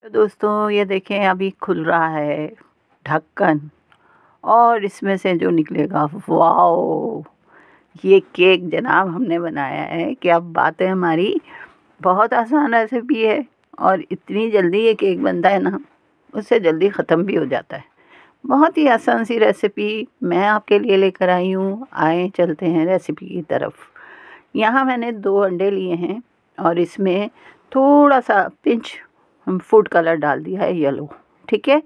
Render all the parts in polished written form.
दोस्तों ये देखें अभी खुल रहा है ढक्कन और इसमें से जो निकलेगा वाओ। ये केक जनाब हमने बनाया है। क्या बात है हमारी। बहुत आसान रेसिपी है और इतनी जल्दी ये केक बनता है ना, उससे जल्दी ख़त्म भी हो जाता है। बहुत ही आसान सी रेसिपी मैं आपके लिए लेकर आई हूँ। आए चलते हैं रेसिपी की तरफ। यहाँ मैंने 2 अंडे लिए हैं और इसमें थोड़ा सा पिंच फूड कलर डाल दिया है येलो। ठीक है।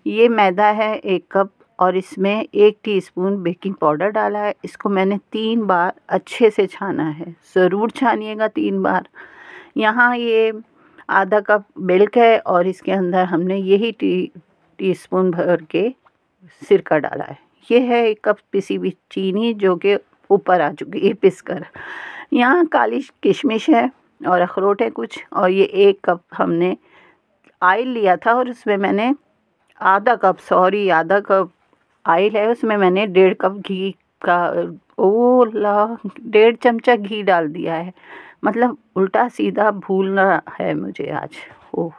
ये मैदा है 1 कप और इसमें 1 टीस्पून बेकिंग पाउडर डाला है। इसको मैंने 3 बार अच्छे से छाना है। ज़रूर छानिएगा 3 बार। यहाँ ये आधा कप मिल्क है और इसके अंदर हमने यही टीस्पून भर के सिरका डाला है। ये है 1 कप पिसी हुई चीनी जो कि ऊपर आ चुकी है पिस कर। यहाँ काली किशमिश है और अखरोट है कुछ। और ये 1 कप हमने ऑयल लिया था और उसमें मैंने आधा कप ऑयल है, उसमें मैंने 1.5 कप घी का 1.5 चमचा घी डाल दिया है। मतलब उल्टा सीधा भूलना है मुझे आज। ओह,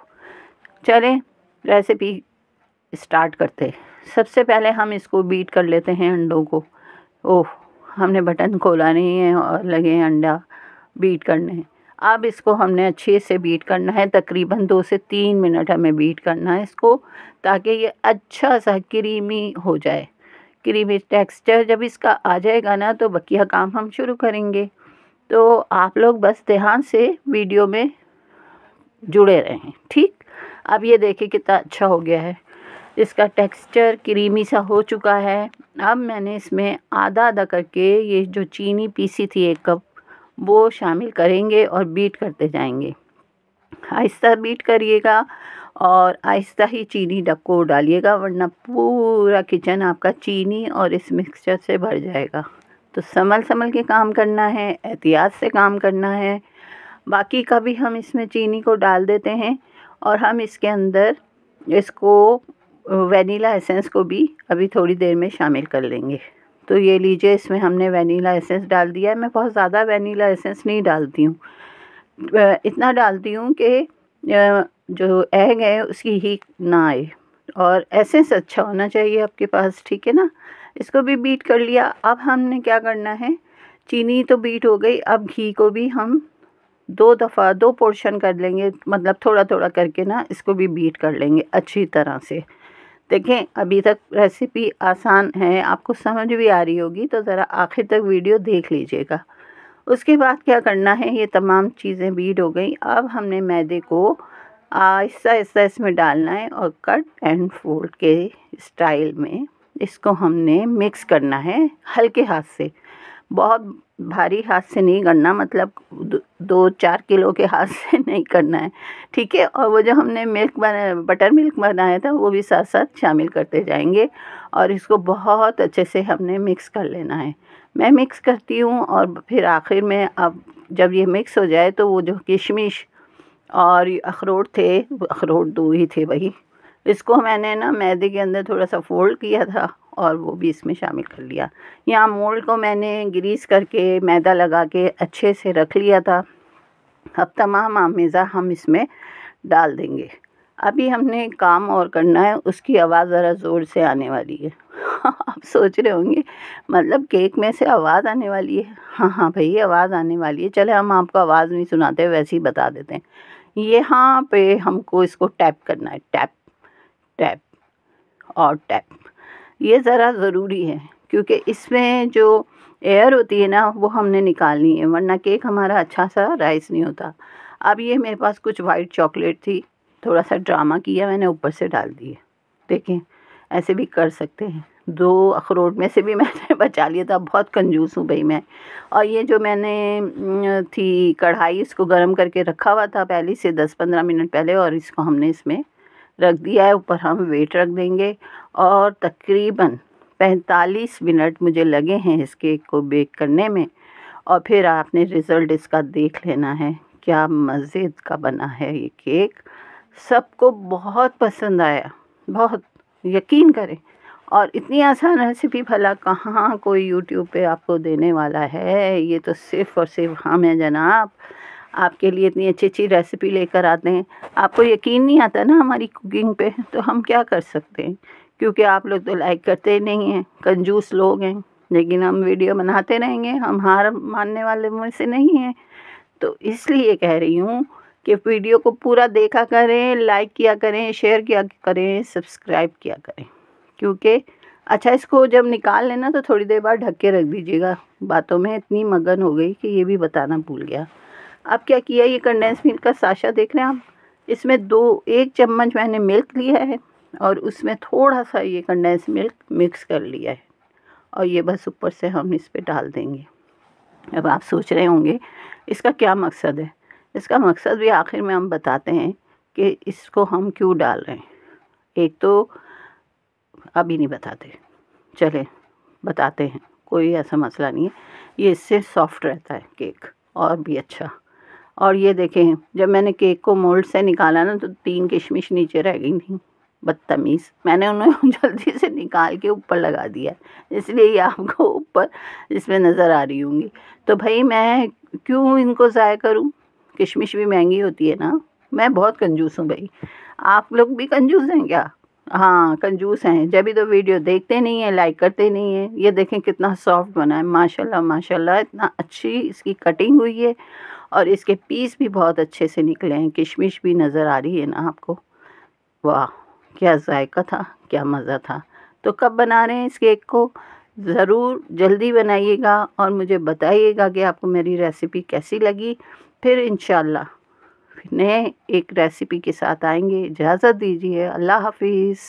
चलें रेसिपी स्टार्ट करते हैं। सबसे पहले हम इसको बीट कर लेते हैं अंडों को। ओह, हमने बटन खोला नहीं है और लगे हैं अंडा बीट करने। अब इसको हमने अच्छे से बीट करना है। तकरीबन 2 से 3 मिनट हमें बीट करना है इसको, ताकि ये अच्छा सा क्रीमी हो जाए। क्रीमी टेक्सचर जब इसका आ जाएगा ना, तो बकिया काम हम शुरू करेंगे। तो आप लोग बस ध्यान से वीडियो में जुड़े रहें। ठीक। अब ये देखिए कितना अच्छा हो गया है। इसका टेक्सचर क्रीमी सा हो चुका है। अब मैंने इसमें आधा आधा करके ये जो चीनी पीसी थी 1 कप, वो शामिल करेंगे और बीट करते जाएंगे। आहिस्ता बीट करिएगा और आहिस्ता ही चीनी को डालिएगा, वरना पूरा किचन आपका चीनी और इस मिक्सचर से भर जाएगा। तो संभल संभल के काम करना है, एहतियात से काम करना है। बाकी का भी हम इसमें चीनी को डाल देते हैं और हम इसके अंदर इसको वनीला एसेंस को भी अभी थोड़ी देर में शामिल कर लेंगे। तो ये लीजिए, इसमें हमने वनीला एसेंस डाल दिया है। मैं बहुत ज़्यादा वनीला एसेंस नहीं डालती हूँ। इतना डालती हूँ कि जो एग है उसकी हीट ना आए और एसेंस अच्छा होना चाहिए आपके पास। ठीक है ना। इसको भी बीट कर लिया। अब हमने क्या करना है, चीनी तो बीट हो गई, अब घी को भी हम 2 पोर्शन कर लेंगे। मतलब थोड़ा थोड़ा करके ना इसको भी बीट कर लेंगे अच्छी तरह से। देखें अभी तक रेसिपी आसान है, आपको समझ भी आ रही होगी, तो ज़रा आखिर तक वीडियो देख लीजिएगा। उसके बाद क्या करना है, ये तमाम चीज़ें बीट हो गई। अब हमने मैदे को आहिस्ता आहिस्ता इसमें डालना है और कट एंड फोल्ड के स्टाइल में इसको हमने मिक्स करना है हल्के हाथ से। बहुत भारी हाथ से नहीं करना, मतलब 2-4 किलो के हाथ से नहीं करना है। ठीक है। और वो जो हमने बटर मिल्क बनाया था वो भी साथ साथ शामिल करते जाएंगे और इसको बहुत अच्छे से हमने मिक्स कर लेना है। मैं मिक्स करती हूँ और फिर आखिर में अब जब ये मिक्स हो जाए तो वो जो किशमिश और अखरोट थे, अखरोट 2 ही थे वही, इसको मैंने ना मैदे के अंदर थोड़ा सा फोल्ड किया था और वो भी इसमें शामिल कर लिया। यहाँ मोल्ड को मैंने ग्रीस करके मैदा लगा के अच्छे से रख लिया था। अब तमाम आमेज़ा हम इसमें डाल देंगे। अभी हमने काम और करना है, उसकी आवाज़ ज़रा ज़ोर से आने वाली है। आप सोच रहे होंगे मतलब केक में से आवाज़ आने वाली है। हाँ हाँ भाई, आवाज़ आने वाली है। चले हम आपको आवाज़ नहीं सुनाते, वैसे ही बता देते हैं। यहाँ पे हमको इसको टैप करना है, टैप टैप और टैप। ये ज़रा ज़रूरी है क्योंकि इसमें जो एयर होती है ना वो हमने निकालनी है, वरना केक हमारा अच्छा सा राइस नहीं होता। अब ये मेरे पास कुछ वाइट चॉकलेट थी, थोड़ा सा ड्रामा किया मैंने, ऊपर से डाल दिए। देखें ऐसे भी कर सकते हैं। 2 अखरोट में से भी मैंने बचा लिया था। बहुत कंजूस हूँ भाई मैं। और ये जो मैंने थी कढ़ाई, इसको गर्म करके रखा हुआ था पहले से 10-15 मिनट पहले, और इसको हमने इसमें रख दिया है। ऊपर हम वेट रख देंगे और तकरीबन 45 मिनट मुझे लगे हैं इस केक को बेक करने में। और फिर आपने रिज़ल्ट इसका देख लेना है। क्या मज़े का बना है ये केक। सबको बहुत पसंद आया, बहुत, यकीन करें। और इतनी आसान रेसिपी भला कहाँ कोई यूट्यूब पे आपको देने वाला है। ये तो सिर्फ़ और सिर्फ हम हैं जनाब। आपके लिए इतनी अच्छी रेसिपी लेकर आते हैं। आपको यकीन नहीं आता ना हमारी कुकिंग पे, तो हम क्या कर सकते हैं, क्योंकि आप लोग तो लाइक करते ही नहीं हैं, कंजूस लोग हैं। लेकिन हम वीडियो बनाते रहेंगे, हम हार मानने वाले में से नहीं हैं। तो इसलिए कह रही हूँ कि वीडियो को पूरा देखा करें, लाइक किया करें, शेयर किया करें, सब्सक्राइब किया करें। क्योंकि अच्छा, इसको जब निकाल लेना तो थोड़ी देर बाद ढक के रख दीजिएगा। बातों में इतनी मगन हो गई कि ये भी बताना भूल गया। अब क्या किया, ये कंडेंस मिल्क का साशा देख रहे हैं आप, इसमें 1 चम्मच मैंने मिल्क लिया है और उसमें थोड़ा सा ये कंडेंस मिल्क मिक्स कर लिया है और ये बस ऊपर से हम इस पे डाल देंगे। अब आप सोच रहे होंगे इसका क्या मकसद है। इसका मकसद भी आखिर में हम बताते हैं कि इसको हम क्यों डाल रहे हैं। एक तो अभी नहीं बताते, चले बताते हैं, कोई ऐसा मसला नहीं है। ये इससे सॉफ्ट रहता है केक और भी अच्छा। और ये देखें, जब मैंने केक को मोल्ड से निकाला ना तो 3 किशमिश नीचे रह गई थी, बदतमीज़। मैंने उन्हें जल्दी से निकाल के ऊपर लगा दिया, इसलिए ये आपको ऊपर इसमें नज़र आ रही होंगी। तो भाई मैं क्यों इनको ज़ाया करूँ, किशमिश भी महंगी होती है ना। मैं बहुत कंजूस हूँ भाई। आप लोग भी कंजूस हैं क्या? हाँ, कंजूस हैं, जभी तो वीडियो देखते नहीं हैं, लाइक करते नहीं हैं। ये देखें कितना सॉफ्ट बना है, माशाल्लाह माशाल्लाह, इतना अच्छी इसकी कटिंग हुई है और इसके पीस भी बहुत अच्छे से निकले हैं। किशमिश भी नज़र आ रही है ना आपको। वाह, क्या जायका था, क्या मज़ा था। तो कब बना रहे हैं इस केक को? ज़रूर जल्दी बनाइएगा और मुझे बताइएगा कि आपको मेरी रेसिपी कैसी लगी। फिर इंशाल्लाह नए एक रेसिपी के साथ आएंगे। इजाज़त दीजिए, अल्लाह हाफिज़।